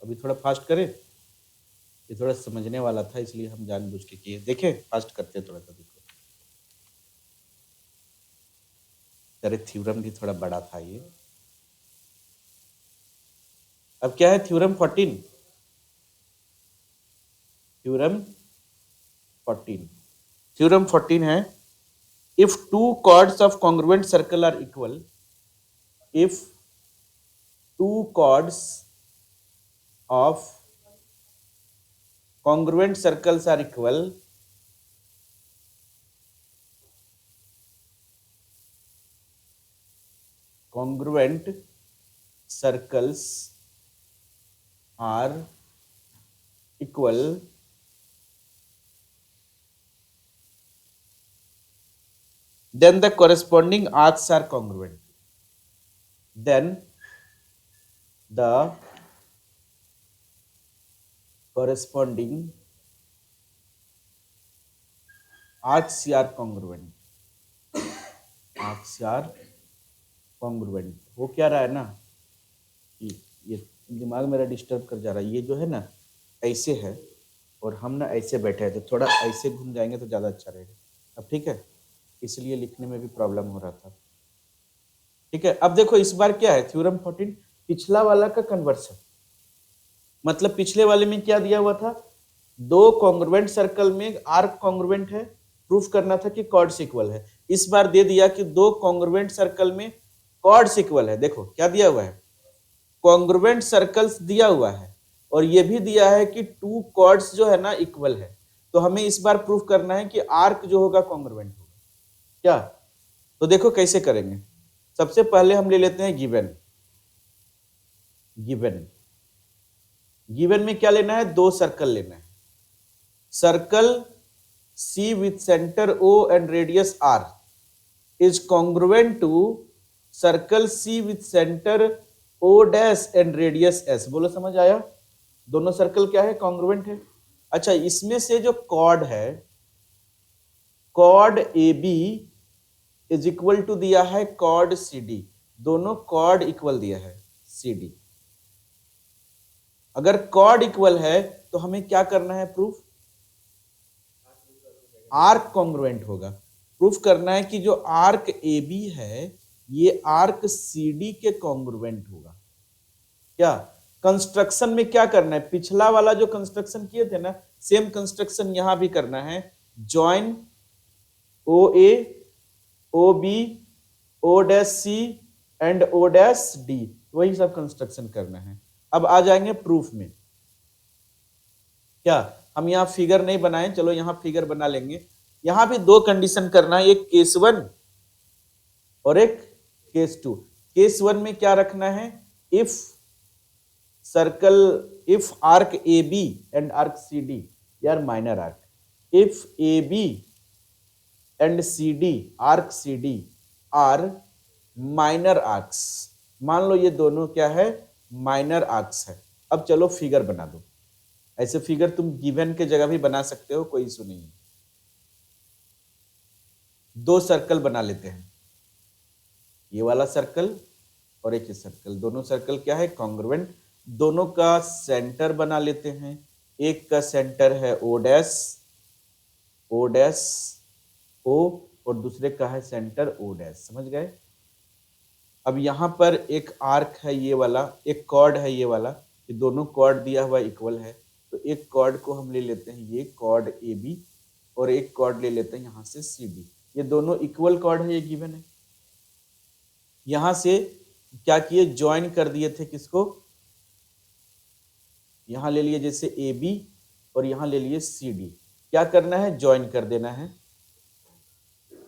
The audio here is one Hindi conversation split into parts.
अभी थोड़ा फास्ट करें, ये थोड़ा समझने वाला था इसलिए हम जानबूझ के किए। देखें फास्ट करते हैं थोड़ा सा, देखो अरे थ्योरम भी थोड़ा बड़ा था ये। अब क्या है थ्योरम 14, थ्योरम 14, थ्योरम 14 है if two chords of congruent circle are equal, if two chords of congruent circles are equal, congruent circles are equal, then the corresponding arcs are congruent, then the corresponding arcs are congruent, arcs are congruent। हो क्या रहा है ना, ये दिमाग मेरा डिस्टर्ब कर जा रहा है, ये जो है ना ऐसे है और हम ना ऐसे बैठे हैं, तो थोड़ा ऐसे घूम जाएंगे तो ज़्यादा अच्छा रहेगा। अब ठीक है, इसलिए लिखने में भी प्रॉब्लम हो रहा था। ठीक है, अब देखो इस बार क्या है थ्योरम 14 पिछला वाला का कन्वर्सन, मतलब पिछले वाले में क्या दिया हुआ था, दो कॉन्ग्रुएंट सर्कल में आर्क कॉन्ग्रुएंट है, प्रूफ करना था कि कॉर्ड्स इक्वल है। इस बार दे दिया कि दो कॉन्ग्रुएंट सर्कल में कॉर्ड्स इक्वल है। देखो क्या दिया हुआ है, कॉन्ग्रुएंट सर्कल्स दिया हुआ है और ये भी दिया है कि टू कॉर्ड्स जो है ना इक्वल है। तो हमें इस बार प्रूफ करना है कि आर्क जो होगा कॉन्ग्रुएंट होगा क्या। तो देखो कैसे करेंगे, सबसे पहले हम ले लेते हैं गिवन। गिवन गिवन में क्या लेना है, दो सर्कल लेना है। Circle C with center O and radius R is congruent to circle C with center O dash and radius S। बोलो समझ आया, दोनों सर्कल क्या है, कॉन्ग्रुएंट है। अच्छा इसमें से जो कॉर्ड है, chord AB is equal to दिया है कॉर्ड CD, दोनों कॉर्ड इक्वल दिया है CD। अगर कॉर्ड इक्वल है तो हमें क्या करना है प्रूफ, आर्क कॉन्ग्रुएंट होगा। प्रूफ करना है कि जो आर्क AB है ये आर्क CD के कॉन्ग्रुएंट होगा। क्या कंस्ट्रक्शन में क्या करना है, पिछला वाला जो कंस्ट्रक्शन किए थे ना सेम कंस्ट्रक्शन यहां भी करना है। Join OA OB O'C and O'D, वही सब कंस्ट्रक्शन करना है। अब आ जाएंगे प्रूफ में। क्या हम यहाँ फिगर नहीं बनाए, चलो यहाँ फिगर बना लेंगे। यहाँ भी दो कंडीशन करना है, एक केस 1 और एक केस 2। केस 1 में क्या रखना है, if circle, if arc AB and arc CD, यार minor arc, if AB and CD arc CD are minor arcs, मान लो ये दोनों क्या है, माइनर आर्क्स है। अब चलो फिगर बना दो। ऐसे फिगर तुम गिवन के जगह भी बना सकते हो, कोई इशू नहीं है। दो सर्कल बना लेते हैं, ये वाला सर्कल और एक ही सर्कल, दोनों सर्कल क्या है, कॉन्ग्रुएंट। दोनों का सेंटर बना लेते हैं, एक का सेंटर है O डैश O और दूसरे का है सेंटर O डैश, समझ गए। अब यहां पर एक आर्क है ये वाला, एक कॉर्ड है ये वाला, ये दोनों कॉर्ड दिया हुआ इक्वल है, तो एक कॉर्ड को हम ले लेते हैं ये कॉर्ड AB और एक कॉर्ड ले लेते हैं यहां से CD। ये दोनों इक्वल कॉर्ड है, ये गिवन है। यहां से क्या किए, ज्वाइन कर दिए थे किसको, यहां ले लिए जैसे AB और यहां ले लिए CD। क्या करना है, ज्वाइन कर देना है,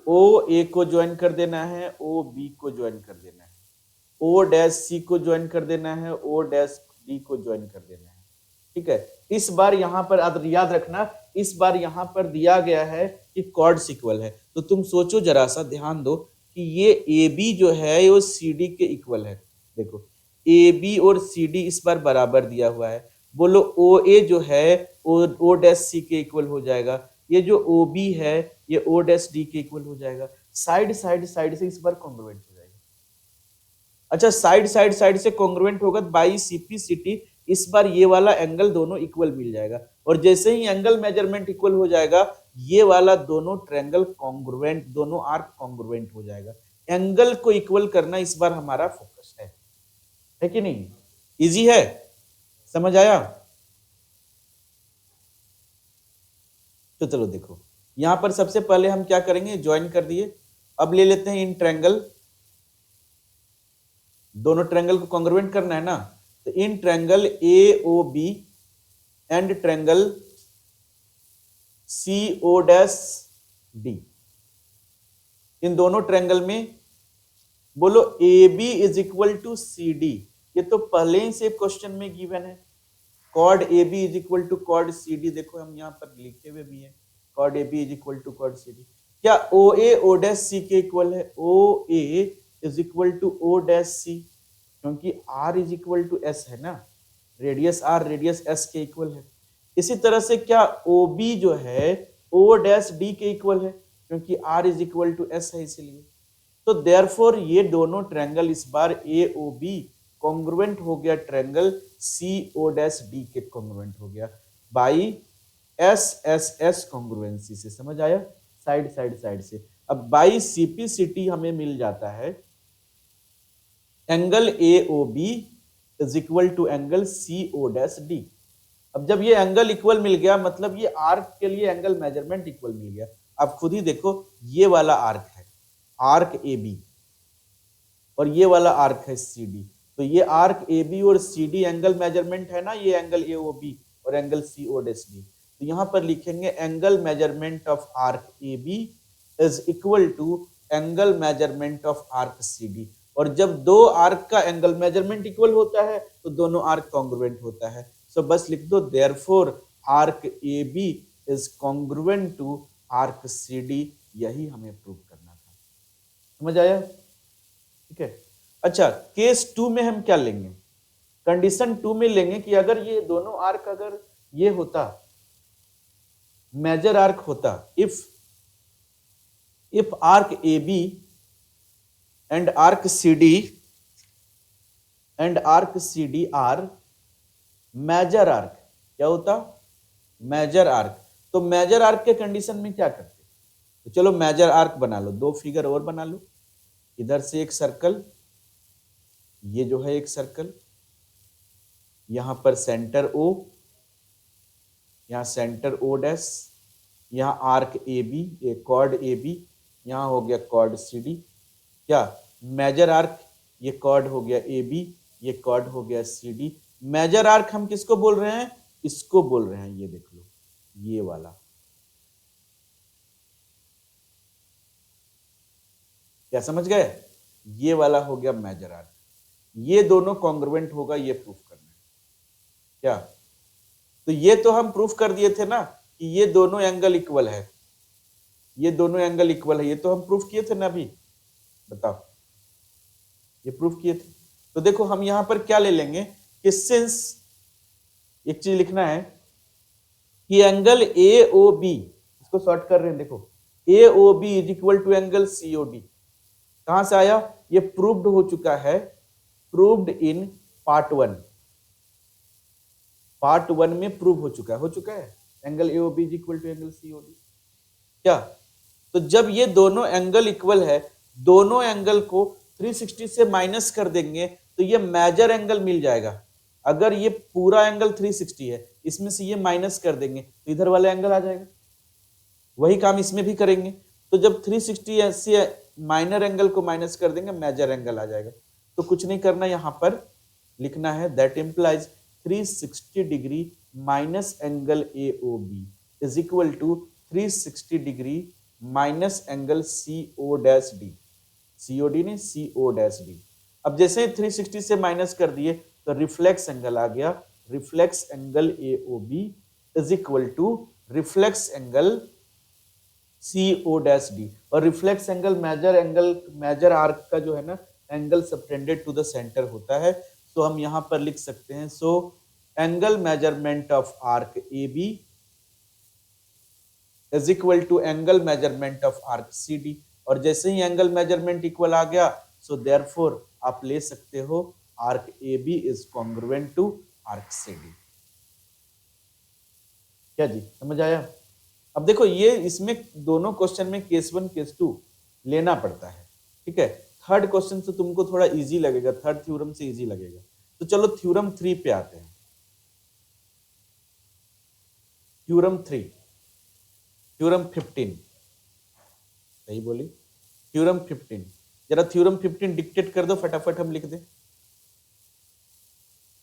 OA को ज्वाइन कर देना है, OB को ज्वाइन कर देना है, O'(C) को ज्वाइन कर देना है, O'(D) को ज्वाइन कर देना है। ठीक है, इस बार यहां पर याद रखना, इस बार यहां पर दिया गया है कि कॉर्ड्स इक्वल है, तो तुम सोचो जरा सा, ध्यान दो कि ये AB जो है वो CD के इक्वल है। देखो AB और CD इस बार बराबर दिया हुआ है, बोलो OA जो है O'(C) के इक्वल हो जाएगा, ये जो OB है ये O'(D) के इक्वल हो जाएगा। साइड से इस बार कॉन्ग्रुएंट हो जाएगा। अच्छा साइड से कॉन्ग्रुएंट होगा बाई CP CT, इस बार ये वाला एंगल दोनों इक्वल मिल जाएगा, और जैसे ही एंगल मेजरमेंट इक्वल हो जाएगा ये वाला दोनों ट्रायंगल कॉन्ग्रुएंट, दोनों आर्क कॉन्ग्रुएंट हो जाएगा। एंगल को इक्वल करना इस बार हमारा फोकस है कि नहीं? इजी है, समझ आया? तो चलो देखो, यहां पर सबसे पहले हम क्या करेंगे, ज्वाइन कर दिए। अब ले लेते हैं इन ट्रायंगल, दोनों ट्रायंगल को कॉन्ग्रुएंट करना है ना, तो इन triangle AOB and triangle CO'D, इन दोनों ट्रायंगल में बोलो AB is equal to CD। ये तो पहले ही से क्वेश्चन में गिवन है, कॉड AB इज इक्वल टू कॉड CD। देखो हम यहाँ पर लिखे हुए भी है, कॉड AB इज इक्वल टू कॉड CD। क्या OA O'C के इक्वल है? OA is equal to O'C, क्योंकि R is equal to S है ना, रेडियस R रेडियस S के इक्वल है। इसी तरह से क्या OB जो है O'D के इक्वल है, क्योंकि R is equal to S है इसलिए। तो देयरफॉर ये दोनों ट्रायंगल इस बार AOB कॉन्ग्रुएंट हो गया ट्रायंगल CO'D के कॉन्ग्रुएंट हो गया बाई SSS कॉन्ग्रुएंसी से। समझ आया? साइड साइड साइड से। अब बाई CPCT हमें मिल जाता है angle AOB is equal to angle CO'D। अब जब ये एंगल इक्वल मिल गया, मतलब ये आर्क के लिए एंगल मेजरमेंट इक्वल मिल गया। अब खुद ही देखो, ये वाला आर्क है आर्क AB, और ये वाला आर्क है CD। तो ये आर्क AB और CD एंगल मेजरमेंट है ना, ये एंगल AOB और एंगल CO'D। तो यहां पर लिखेंगे angle measurement of arc AB is equal to angle measurement of arc CD। और जब दो आर्क का एंगल मेजरमेंट इक्वल होता है तो दोनों आर्क कॉन्ग्रुएंट होता है। सो बस लिख दो therefore arc AB is congruent to arc CD। यही हमें प्रूव करना था। समझ आया? ठीक है। अच्छा, केस 2 में हम क्या लेंगे? कंडीशन 2 में लेंगे कि अगर ये दोनों आर्क, अगर ये होता मेजर आर्क होता, if arc AB and arc CD are major arc, क्या होता? Major arc. तो मेजर आर्क के कंडीशन में क्या करते? तो चलो मेजर आर्क बना लो, दो फिगर और बना लो। इधर से एक सर्कल, ये जो है एक सर्कल, यहां पर सेंटर O, यहां सेंटर O', यहां आर्क AB, एक कॉर्ड AB, यहां हो गया कॉर्ड CD। क्या मेजर आर्क, ये कॉर्ड हो गया AB, ये कॉर्ड हो गया CD। मेजर आर्क हम किसको बोल रहे हैं? इसको बोल रहे हैं, ये देख लो, ये वाला। क्या समझ गए? ये वाला हो गया मेजर आर्क। ये दोनों कॉन्ग्रुएंट होगा, ये प्रूफ करना है। क्या? तो ये तो हम प्रूफ कर दिए थे ना कि ये दोनों एंगल इक्वल है, ये दोनों एंगल इक्वल है, ये तो हम प्रूफ किए थे ना अभी। बताओ, ये प्रूफ किए थे। तो देखो हम यहां पर क्या ले लेंगे कि सिंस, एक चीज लिखना है कि एंगल AOB, इसको शॉर्ट कर रहे हैं, देखो AOB is equal to angle COD। कहां से आया? ये प्रूव्ड हो चुका है, प्रूव्ड इन पार्ट 1। पार्ट 1 में प्रूव हो चुका है angle AOB is equal to angle COD। क्या? तो जब ये दोनों एंगल इक्वल है, दोनों एंगल को 360 से माइनस कर देंगे तो ये मेजर एंगल मिल जाएगा। अगर ये पूरा एंगल 360 है, इसमें से ये माइनस कर देंगे तो इधर वाला एंगल आ जाएगा। वही काम इसमें भी करेंगे। तो जब 360 से माइनर एंगल को माइनस कर देंगे, मेजर एंगल आ जाएगा। तो कुछ नहीं करना, यहां पर लिखना है that implies 360 degree minus angle AOB is equal to 360 degree minus angle CO'D। COD नहीं, CO'D। अब जैसे 360 से माइनस कर दिए तो रिफ्लेक्स एंगल आ गया, reflex angle AOB is equal to reflex angle CO'D। और रिफ्लेक्स एंगल मेजर आर्क का जो है ना angle subtended to the centre होता है। तो हम यहां पर लिख सकते हैं, so angle measurement of arc AB is equal to angle measurement of arc CD। और जैसे ही एंगल मेजरमेंट इक्वल आ गया, सो देयरफॉर आप ले सकते हो arc AB is congruent to arc C D. क्या जी, समझ आया? अब देखो ये इसमें दोनों क्वेश्चन में केस 1 केस 2 लेना पड़ता है, ठीक है। थर्ड क्वेश्चन से तुमको थोड़ा इजी लगेगा, थर्ड थ्योरम से इजी लगेगा। तो चलो थ्योरम 3 पे आते हैं। थ्योरम 3, थ्योरम 15, सही बोली, थ्योरम 15। जरा थ्योरम 15 डिक्टेट कर दो, फटाफट हम लिख दें,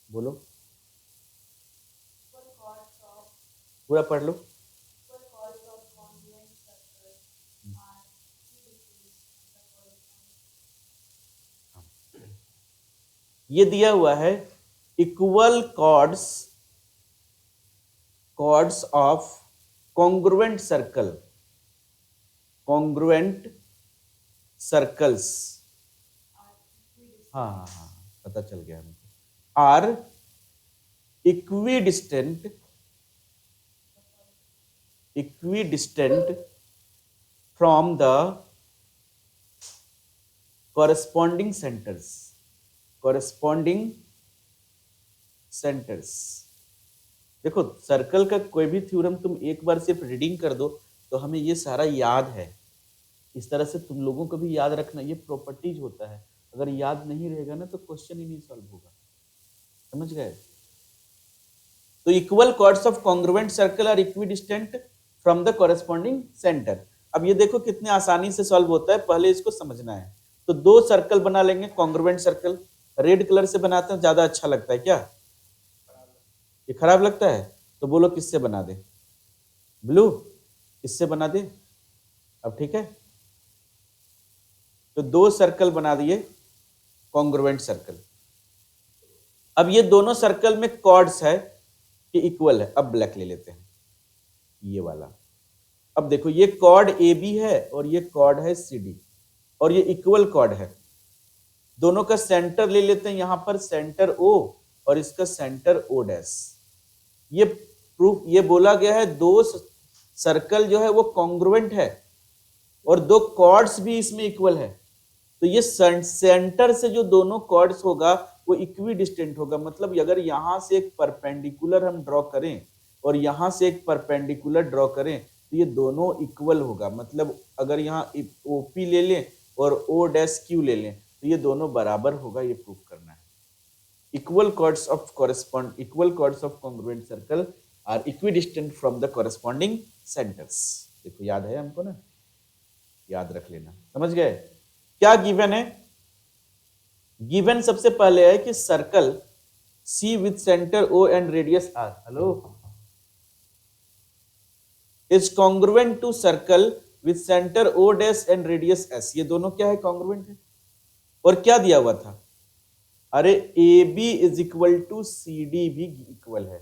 बोलो, पूरा पढ़ लो। ये दिया हुआ है equal chords of congruent circle, congruent circles, हाँ हाँ हाँ पता चल गया हमको, are equidistant from the corresponding centers। देखो सर्कल का कोई भी थ्योरम तुम एक बार सिर्फ रीडिंग कर दो तो हमें ये सारा याद है। इस तरह से तुम लोगों को भी याद रखना, ये प्रॉपर्टीज होता है। अगर याद नहीं रहेगा ना तो क्वेश्चन ही नहीं सॉल्व होगा, समझ गए? तो equal chords of congruent circle are equidistant from the corresponding centre. अब ये देखो कितने आसानी से सॉल्व होता है, पहले इसको समझना है। तो दो सर्कल बना लेंगे, कॉन्ग्रुएंट सर्कल, रेड कलर से बनाते हैं, ज्यादा अच्छा लगता है। क्या ये खराब लगता है? तो बोलो किससे बना दे? ब्लू, इससे बना दे। अब ठीक है, तो दो सर्कल बना दिए, कॉन्ग्रुएंट सर्कल। अब ये दोनों सर्कल में कॉर्ड्स है कि इक्वल है। अब ब्लैक ले लेते हैं, ये वाला। अब देखो ये कॉर्ड ए बी है और ये कॉर्ड है सी डी, और ये इक्वल कॉर्ड है। दोनों का सेंटर ले लेते हैं, यहां पर सेंटर ओ और इसका सेंटर ओ डैश। ये प्रूफ, ये बोला गया है दो सर्कल जो है वो कॉन्ग्रुएंट है और दो कॉर्ड्स भी इसमें इक्वल है। तो ये सेंटर से जो दोनों कॉर्ड्स होगा वो इक्विडिस्टेंट होगा। मतलब अगर यहां से एक परपेंडिकुलर हम ड्रॉ करें और यहां से एक परपेंडिकुलर ड्रॉ करें तो ये दोनों इक्वल होगा। मतलब अगर यहाँ ओपी ले लें और ओ डैश क्यू ले लें तो ये दोनों बराबर होगा, ये प्रूफ करना है। Equal chords of congruent circle are equidistant from the corresponding centres. देखो याद है हमको ना, याद रख लेना, समझ गए? क्या गिवन है? गिवन सबसे पहले है कि circle C with centre O and radius R, hello, is congruent to circle with centre O dash and radius S. ये दोनों क्या है? कॉन्ग्रुएंट है। और क्या दिया हुआ था? अरे A B is equal to C D भी इक्वल है,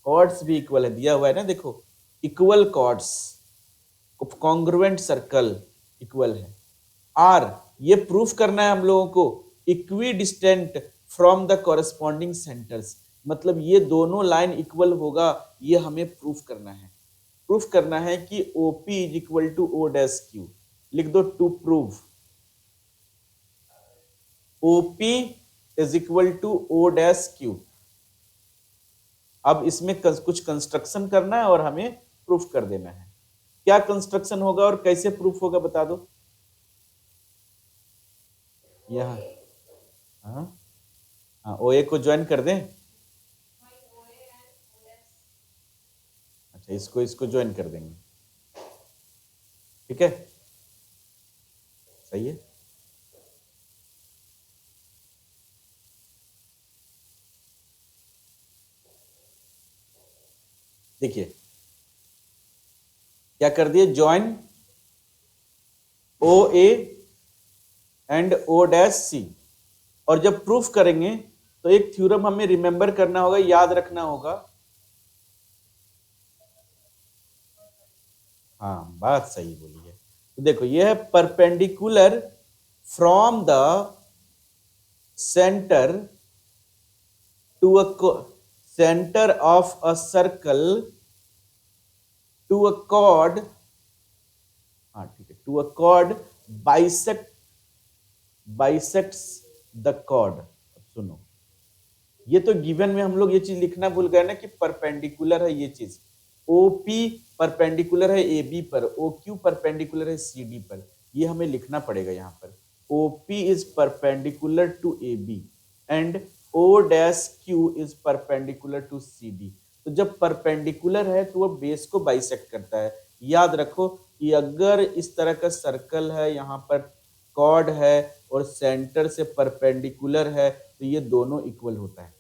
कॉर्ड्स भी इक्वल है, दिया हुआ है ना। देखो equal chords of congruent circle equal है। आर, ये प्रूफ करना है हम लोगों को, equidistant from the corresponding centres. मतलब ये दोनों लाइन इक्वल होगा, ये हमें प्रूफ करना है। प्रूफ करना है कि OP is equal to O dash Q। लिख दो to prove OP is equal to O dash Q। अब इसमें कुछ कंस्ट्रक्शन करना है और हमें प्रूफ कर देना है। क्या कंस्ट्रक्शन होगा और कैसे प्रूफ होगा बता दो। यहाँ हाँ हाँ, OA को ज्वाइन कर दें। अच्छा, इसको ज्वाइन कर देंगे, ठीक है, सही है। देखिए क्या कर दिए, join OA and O dash C। और जब प्रूफ करेंगे तो एक थ्योरम हमें रिमेंबर करना होगा, याद रखना होगा। हाँ बात सही बोली है। तो देखो ये है perpendicular from the centre to a centre of a circle to a chord, हाँ ठीक है, to a chord bisects the chord. अब सुनो, ये तो गिवन में हम लोग ये चीज लिखना भूल गए ना कि परपेंडिकुलर है ये चीज, ओपी परपेंडिकुलर है AB पर, OQ परपेंडिकुलर है CD पर, ये हमें लिखना पड़ेगा यहाँ पर। OP is perpendicular to AB and O'(Q) is perpendicular to CD। तो जब परपेंडिकुलर है तो वो बेस को बाइसेक्ट करता है। याद रखो कि अगर इस तरह का सर्कल है, यहाँ पर कॉर्ड है और सेंटर से परपेंडिकुलर है तो ये दोनों इक्वल होता है,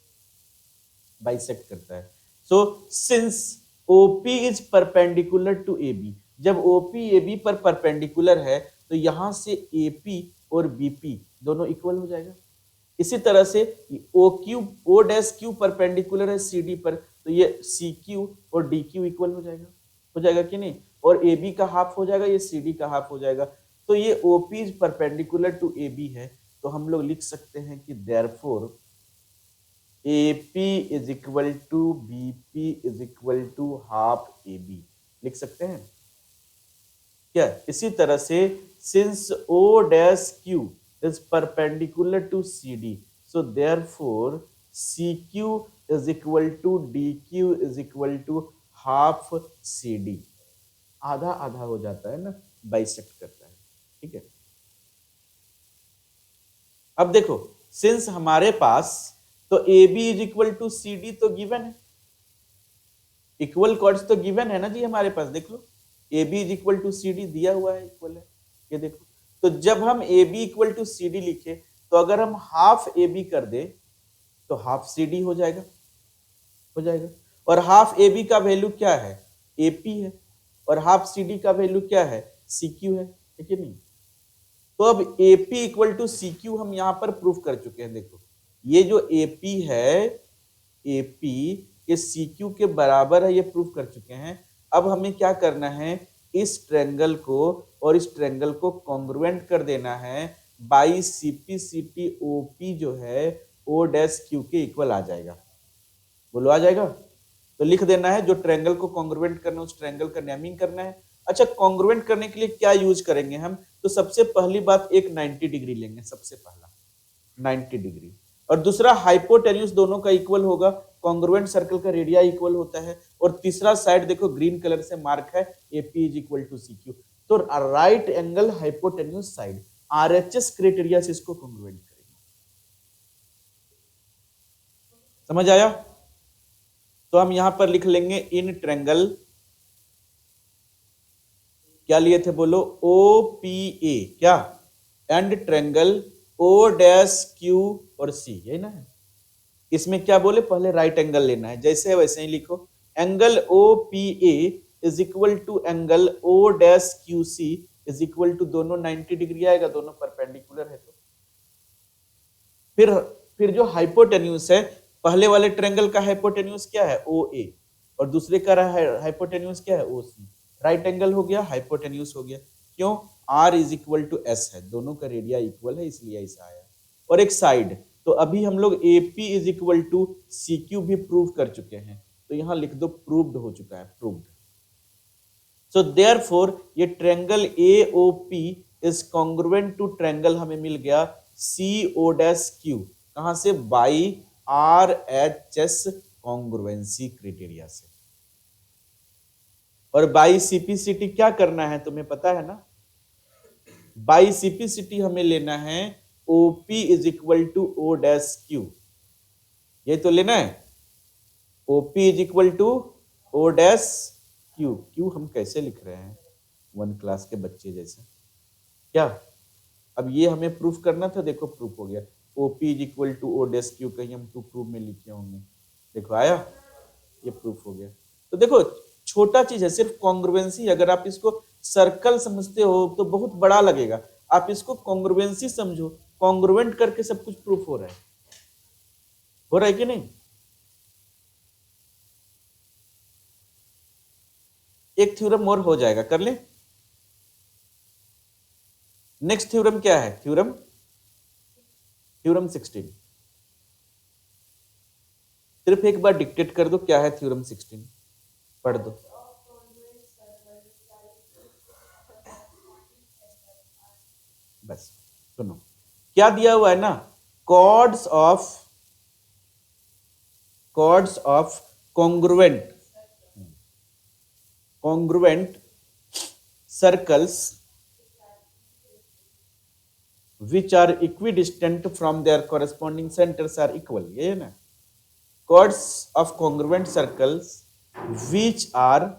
बाइसेक्ट करता है। So since OP is perpendicular to AB, जब OP AB पर परपेंडिकुलर है तो यहां से AP और BP दोनों इक्वल हो जाएगा। इसी तरह से O'(Q) परपेंडिकुलर है CD पर तो ये CQ और DQ इक्वल हो जाएगा कि नहीं, और AB का हाफ हो जाएगा, ये CD का हाफ हो जाएगा। तो ये OP is perpendicular to AB है, तो हम लोग लिख सकते हैं कि therefore AP is equal to BP is equal to half AB, लिख सकते हैं क्या। इसी तरह से since O'(Q) is perpendicular to CD, so therefore CQ is equal to DQ is equal to half CD, आधा आधा हो जाता है ना, बाइसेक्ट करता है। ठीक है, अब देखो सिंस हमारे पास तो AB is equal to CD तो गिवन है, इक्वल कॉर्ड्स तो गिवन है ना जी हमारे पास, देख लो AB is equal to CD दिया हुआ है, इक्वल है, ये देखो। तो जब हम AB इक्वल टू CD लिखे तो अगर हम हाफ AB कर दे तो हाफ CD हो जाएगा, और हाफ AB का वैल्यू क्या है, AP है, और हाफ CD का वैल्यू क्या है, CQ है, ठीक है नहीं। तो अब AP इक्वल टू CQ हम यहां पर प्रूफ कर चुके हैं। देखो ये जो AP है, AP ये CQ के बराबर है, ये प्रूफ कर चुके हैं। अब हमें क्या करना है, इस ट्रायंगल को और इस ट्रायंगल को कॉन्ग्रुएंट कर देना है बाई CP OP जो है O'(Q) के इक्वल आ जाएगा, बोलो आ जाएगा। तो लिख देना है, जो ट्रायंगल को कॉन्ग्रुएंट करना है उस ट्रायंगल का नेमिंग करना है। अच्छा, कॉन्ग्रुएंट करने के लिए क्या यूज करेंगे हम, तो सबसे पहली बात एक 90 डिग्री लेंगे, सबसे पहला 90 डिग्री, और दूसरा हाइपोटेन्यूज दोनों का इक्वल होगा, कॉन्ग्रुएंट सर्कल का रेडिया इक्वल होता है, और तीसरा साइड देखो ग्रीन कलर से मार्क है AP is equal to CQ, तो right angle hypotenuse side RHS criteria से इसको कॉन्ग्रुएंट करेंगे। समझ आया। तो हम यहां पर लिख लेंगे इन ट्रायंगल, क्या लिए थे बोलो, OPA क्या, एंड ट्रायंगल O'(Q) और C, यही ना है। इसमें क्या बोले, पहले राइट एंगल लेना है, जैसे है वैसे ही लिखो, angle OPA is equal to angle O'(QC) is equal to, दोनों 90 डिग्री आएगा, दोनों परपेंडिकुलर है। तो फिर जो हाइपोटेन्यूज है, पहले वाले ट्रायंगल का हाइपोटेन्यूज क्या है, OA, और दूसरे का हाइपोटेन्यूज क्या है, OC। राइट एंगल हो गया, हाइपोटेन्यूज हो गया, क्यों, R is equal to S है, दोनों का रेडिया इक्वल है इसलिए ऐसा आया। और एक साइड, तो अभी हम लोग AP is equal to CQ भी प्रूव कर चुके हैं, तो यहां लिख दो प्रूव्ड हो चुका है, प्रूव्ड। सो देयरफॉर ये triangle AOP is congruent to triangle, हमें मिल गया CO'(Q), कहां से, बाई RHS कॉन्ग्रुएंसी क्राइटेरिया से। और बाई CPCT क्या करना है तुम्हें पता है ना, बाई CPCT हमें लेना है OP is equal to O'(Q), ये तो लेना है, OP is equal to O'(Q), Q हम कैसे लिख रहे हैं 1 क्लास के बच्चे जैसे, क्या। अब ये हमें प्रूफ करना था, देखो प्रूफ हो गया, OP is equal to O'(Q), कहीं हम टू प्रूफ में लिखे होंगे, देखो आया, ये प्रूफ हो गया। तो देखो छोटा चीज है, सिर्फ कॉन्ग्रुएंसी, अगर आप इसको सर्कल समझते हो तो बहुत बड़ा लगेगा, आप इसको कॉन्ग्रुएंसी समझो, कॉन्ग्रुएंट करके सब कुछ प्रूफ हो रहा है कि नहीं। एक थ्योरम और हो जाएगा, कर ले। नेक्स्ट थ्योरम क्या है, थ्योरम 16। सिर्फ एक बार डिक्टेट कर दो, क्या है थ्योरम 16, पढ़ दो। बस सुनो क्या दिया हुआ है ना, chords of chords of congruent circles which are equidistant from their corresponding centers are equal. ये है ना, chords of congruent circles which are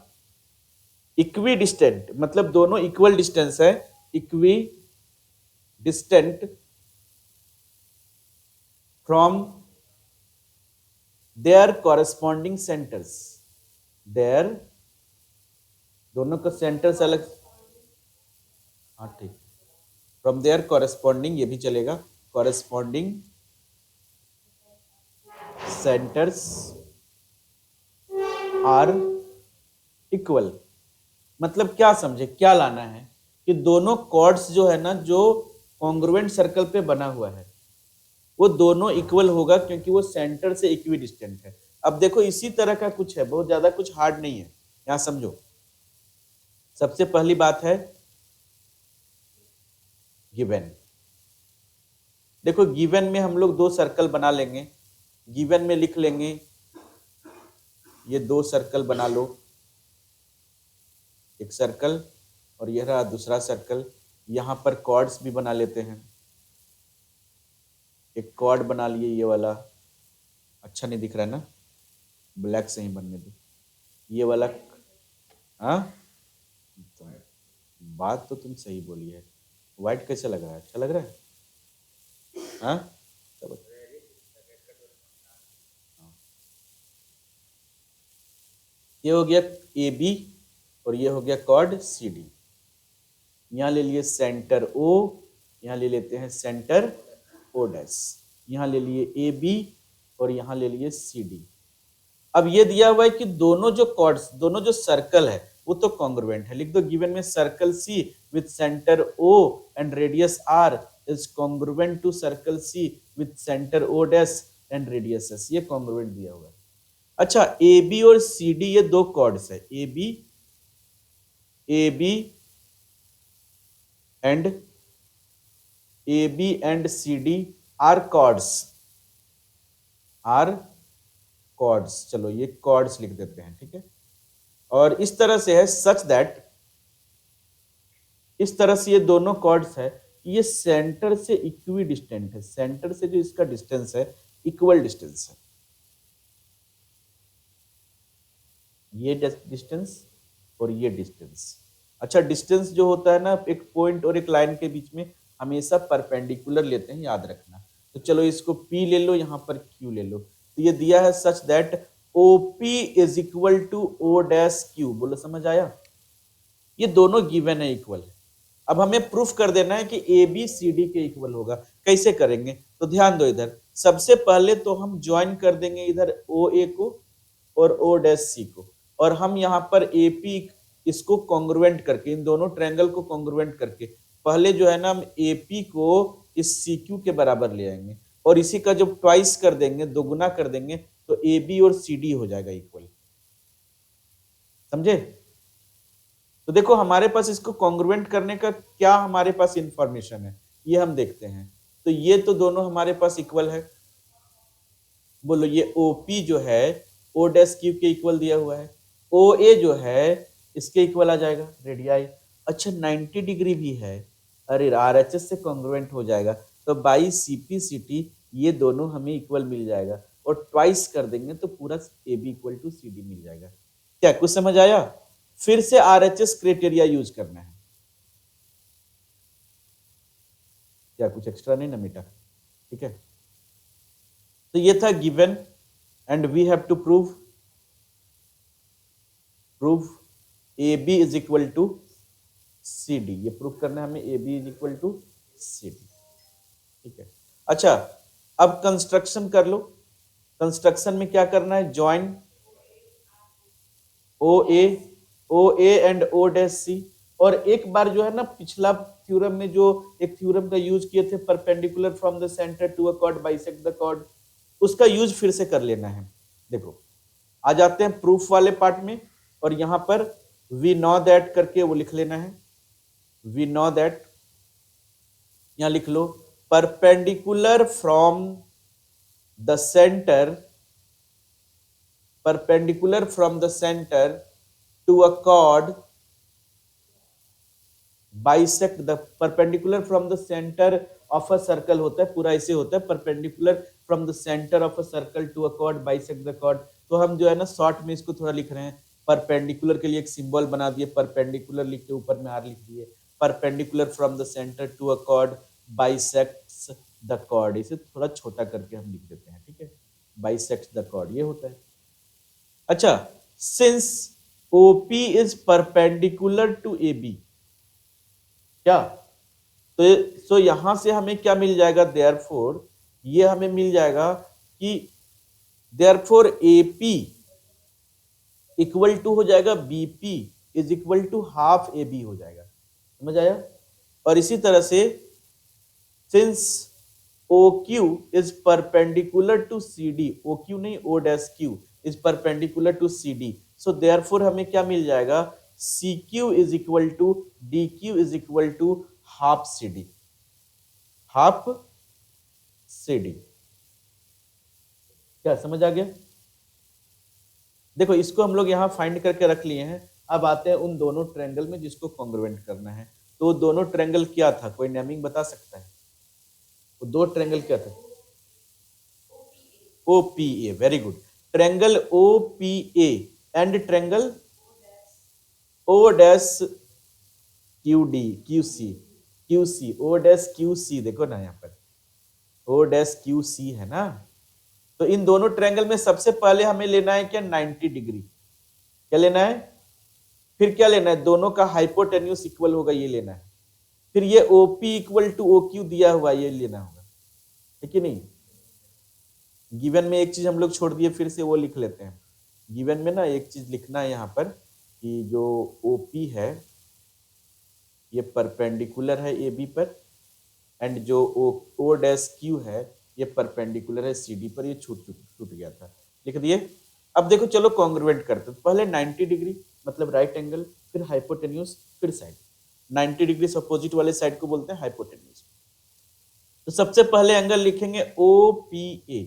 equidistant मतलब दोनों equal distance है, equidistant from their corresponding centers. their दोनों का सेंटर्स अलग, हाँ ठीक, फ्रॉम देयर कॉरेस्पॉन्डिंग, ये भी चलेगा, कॉरेस्पॉन्डिंग सेंटर्स आर इक्वल। मतलब क्या समझे, क्या लाना है कि दोनों कॉर्ड्स जो है ना, जो कॉन्ग्रुएंट सर्कल पे बना हुआ है, वो दोनों इक्वल होगा क्योंकि वो सेंटर से इक्विडिस्टेंट है। अब देखो इसी तरह का कुछ है, बहुत ज्यादा कुछ हार्ड नहीं है, यहां समझो। सबसे पहली बात है गिवन। देखो गिवन में हम लोग दो सर्कल बना लेंगे, गिवन में लिख लेंगे, ये दो सर्कल बना लो, एक सर्कल और यह रहा दूसरा सर्कल। यहां पर कॉर्ड्स भी बना लेते हैं, एक कॉर्ड बना लिए, ये वाला अच्छा नहीं दिख रहा है ना, ब्लैक से ही बनने दो, ये वाला। हाँ बात तो तुम सही बोली है, व्हाइट कैसे लग रहा है, अच्छा लग रहा है? हाँ ये हो गया ए बी और ये हो गया कॉर्ड सी डी। यहां ले लिए सेंटर ओ, यहां ले लेते हैं सेंटर ओ डैश, यहां ले लिए ए बी और यहां ले लिए सी डी। अब ये दिया हुआ है कि दोनों जो कॉर्ड्स, दोनों जो सर्कल है वो तो कॉन्ग्रुएंट है। लिख दो गिवन में circle C with centre O and radius R is congruent to circle C with centre O dash and radius S. ये कॉन्ग्रुएंट दिया हुआ है। अच्छा ए बी और सी डी ये दो कॉर्ड्स है, A B and C D are chords. चलो ये कॉर्ड्स लिख देते हैं, ठीक है। और इस तरह से है सच दैट, इस तरह से ये दोनों कॉर्ड्स है, ये सेंटर से इक्वी डिस्टेंट है, सेंटर से जो इसका डिस्टेंस है इक्वल डिस्टेंस है, ये डिस्टेंस और ये डिस्टेंस। अच्छा डिस्टेंस जो होता है ना एक पॉइंट और एक लाइन के बीच में, हमेशा परपेंडिकुलर लेते हैं, याद रखना। तो चलो इसको P ले लो, यहां पर Q ले लो। तो ये दिया है such that OP is equal to O dash Q। बोलो समझ आया? ये दोनों गिवन है, इक्वल है। अब हमें प्रूफ कर देना है कि ABCD के इक्वल होगा। कैसे करेंगे? तो ध्यान दो, इधर सबसे पहले तो हम ज्वाइन कर देंगे इधर OA को और O डैश C को, और हम यहाँ पर AP इसको कॉन्ग्रुएंट करके, इन दोनों ट्रायंगल को कॉन्ग्रुएंट करके पहले जो है ना हम AP को इस CQ के बराबर ले आएंगे, और इसी का जब ट्वाइस कर देंगे, दोगुना कर देंगे, तो AB और CD हो जाएगा इक्वल। समझे? तो देखो हमारे पास इसको कॉन्ग्रुएंट करने का क्या हमारे पास इंफॉर्मेशन है, ये हम देखते हैं। तो ये तो दोनों हमारे पास इक्वल है। बोलो ये OP जो है O डैश Q के इक्वल दिया हुआ है, OA जो है इसके इक्वल आ जाएगा रेडियाई। अच्छा 90 डिग्री भी है, अरे RHS से कॉन्ग्रुएंट हो जाएगा, तो बाई CP/CT ये दोनों हमें इक्वल मिल जाएगा, और ट्वाइस कर देंगे तो पूरा AB इक्वल टू CD मिल जाएगा। क्या कुछ समझ आया? फिर से RHS क्राइटेरिया यूज करना है, क्या कुछ एक्स्ट्रा नहीं ना मीटा? ठीक है, तो ये था given and we have to prove AB is equal to CD। ये प्रूव करना है हमें, AB is equal to CD। ठीक है, अच्छा अब कंस्ट्रक्शन कर लो। कंस्ट्रक्शन में क्या करना है? Join OA and O dash C। और एक बार जो है ना पिछला थ्योरम में जो एक थ्योरम का यूज किए थे, perpendicular from the centre to a chord bisect the chord, उसका यूज फिर से कर लेना है। देखो आ जाते हैं प्रूफ वाले पार्ट में, और यहां पर वी नो दैट करके वो लिख लेना है। वी नो दैट यहां लिख लो, perpendicular from the centre perpendicular from the centre to a chord bisect the perpendicular from the centre of a circle होता है, पूरा ऐसे होता है, perpendicular from the centre of a circle to a chord bisect the chord. तो हम जो है ना शॉर्ट में इसको थोड़ा लिख रहे हैं, परपेंडिकुलर के लिए एक सिंबल बना दिए, परपेंडिकुलर लिख के ऊपर में आर लिख दिए, perpendicular from the centre to a chord bisects the chord, इसे थोड़ा छोटा करके हम लिख देते हैं, ठीक है, बाइसेक्ट्स द कॉर्ड ये होता है। अच्छा, since OP is perpendicular to A B, क्या तो यहां से हमें क्या मिल जाएगा, देयरफॉर ये हमें मिल जाएगा कि देयरफॉर एपी इक्वल टू हो जाएगा BP is equal to half A B हो जाएगा, समझ आया। और इसी तरह से since O Q is perpendicular to C D, O Q नहीं O dash Q is perpendicular to C D, so therefore हमें क्या मिल जाएगा, C Q is equal to D Q is equal to half C D, half C D. क्या समझ आ गया? देखो इसको हम लोग यहाँ फाइंड करके रख लिए हैं। अब आते हैं उन दोनों ट्रायंगल में जिसको कॉन्ग्रुएंट करना है। तो दोनों ट्रायंगल क्या था, कोई नेमिंग बता सकता है? वो दो ट्रायंगल क्या था? OPA, very good. Triangle OPA and triangle O dash QD QC O dash QC, देखो ना यहाँ पर O डैश QC है ना। तो इन दोनों ट्रायंगल में सबसे पहले हमें लेना है क्या, 90 डिग्री। क्या लेना है? फिर क्या लेना है, दोनों का हाइपोटेन्यूस इक्वल होगा, ये लेना है। फिर ये OP इक्वल टू OQ दिया हुआ, ये लेना होगा, है कि नहीं। गिवन में एक चीज हम लोग छोड़ दिए, फिर से वो लिख लेते हैं। गिवन में ना एक चीज लिखना है यहाँ पर कि जो OP है ये परपेंडिकुलर है AB पर, एंड जो O डैश Q है ये परपेंडिकुलर है CD पर। ये छूट गया था, लिख दिए। अब देखो चलो कॉन्ग्रुएंट करते हैं। पहले 90 डिग्री मतलब राइट एंगल, फिर हाइपोटेन्यूस, फिर साइड। 90 डिग्री अपोजिट वाले साइड को बोलते हैं हाइपोटेन्यूस। तो सबसे पहले एंगल लिखेंगे OPA।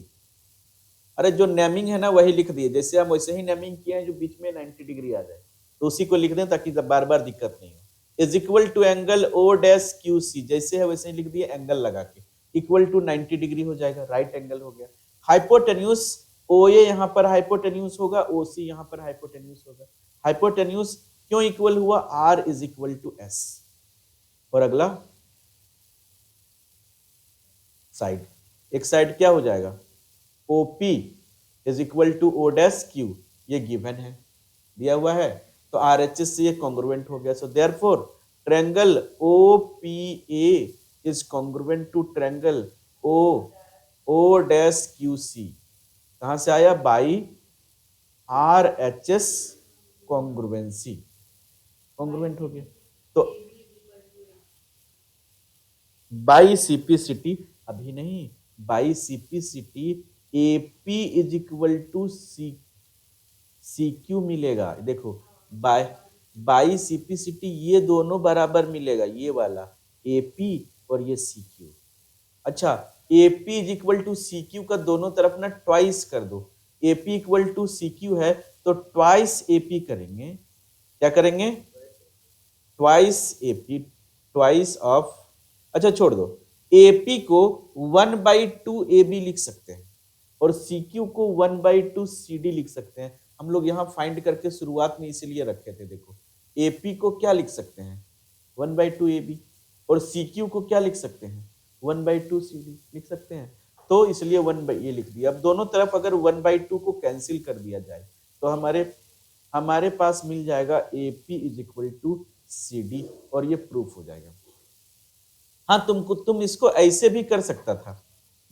अरे जो नेमिंग है ना वही लिख दिए, जैसे हम वैसे ही नेमिंग किए हैं, जो बीच में 90 डिग्री आ जाए तो उसी को लिख दें ताकि बार बार दिक्कत नहीं हो। Is equal to angle O dash QC, जैसे है वैसे ही लिख दिए एंगल लगा के, इक्वल टू 90 डिग्री हो जाएगा, राइट एंगल हो गया। हाइपोटेन्यूस OA यहाँ पर हाइपोटेन्यूस होगा, OC यहाँ पर हाइपोटेन्यूस होगा। हाइपोटेन्यूस क्यों इक्वल हुआ, R is equal to S। और अगला साइड, एक साइड क्या हो जाएगा, OP is equal to O dash Q, ये गिवन है, दिया हुआ है, तो RHS से ये कॉन्ग्रुएंट हो गया। So therefore triangle OPA is congruent to triangle O dash QC। कहां से आया, बाई RHS कॉन्ग्रुएंसी, कॉन्ग्रुएंट हो गया। तो बाई CPCT, अभी नहीं, by CPCT AP is equal to CQ मिलेगा। देखो बाई CPCT ये दोनों बराबर मिलेगा, ये वाला AP और ये CQ। अच्छा, AP is equal to CQ का दोनों तरफ ना ट्वाइस कर दो। AP इक्वल टू CQ है तो ट्वाइस AP करेंगे। क्या करेंगे, ट्वाइस AP, ट्वाइस ऑफ, अच्छा छोड़ दो, AP को 1/2 AB लिख सकते हैं और CQ को 1/2 CD लिख सकते हैं। हम लोग यहाँ फाइंड करके शुरुआत में इसीलिए रखे थे। देखो AP को क्या लिख सकते हैं, 1/2 AB, और CQ को क्या लिख सकते हैं, 1/2 CD लिख सकते हैं। तो इसलिए 1 ये लिख दिया। अब दोनों तरफ अगर 1/2 को कैंसिल कर दिया जाए तो हमारे पास मिल जाएगा AP is equal to CD, और ये प्रूफ हो जाएगा। हाँ, तुम इसको ऐसे भी कर सकता था,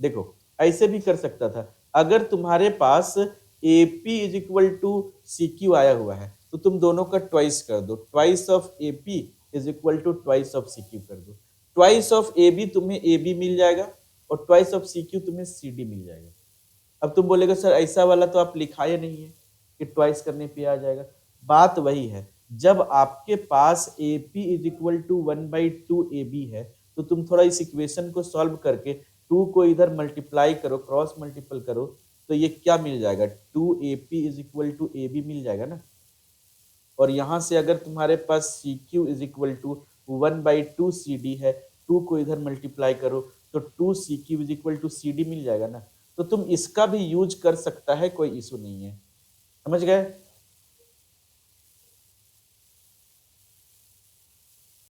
देखो ऐसे भी कर सकता था। अगर तुम्हारे पास AP is equal to CQ आया हुआ है तो तुम दोनों का ट्वाइस कर दो, twice of AP is equal to twice of CQ कर दो। ट्वाइस ऑफ AB तुम्हें AB मिल जाएगा और ट्वाइस ऑफ CQ तुम्हें CD मिल जाएगा। अब तुम बोलेगा सर ऐसा वाला तो आप लिखाए नहीं है कि ट्वाइस करने पे आ जाएगा। बात वही है, जब आपके पास AP is equal to 1/2 AB है तो तुम थोड़ा इस इक्वेशन को सॉल्व करके 2 को इधर मल्टीप्लाई करो, क्रॉस मल्टीपल करो, तो ये क्या मिल जाएगा, 2AP is equal to AB मिल जाएगा ना। और यहाँ से अगर तुम्हारे पास CQ is equal to 1/2CD है, 2 को इधर मल्टीप्लाई करो तो 2CQ is equal to CD मिल जाएगा ना। तो तुम इसका भी यूज कर सकता है, कोई इशू नहीं है, समझ गए।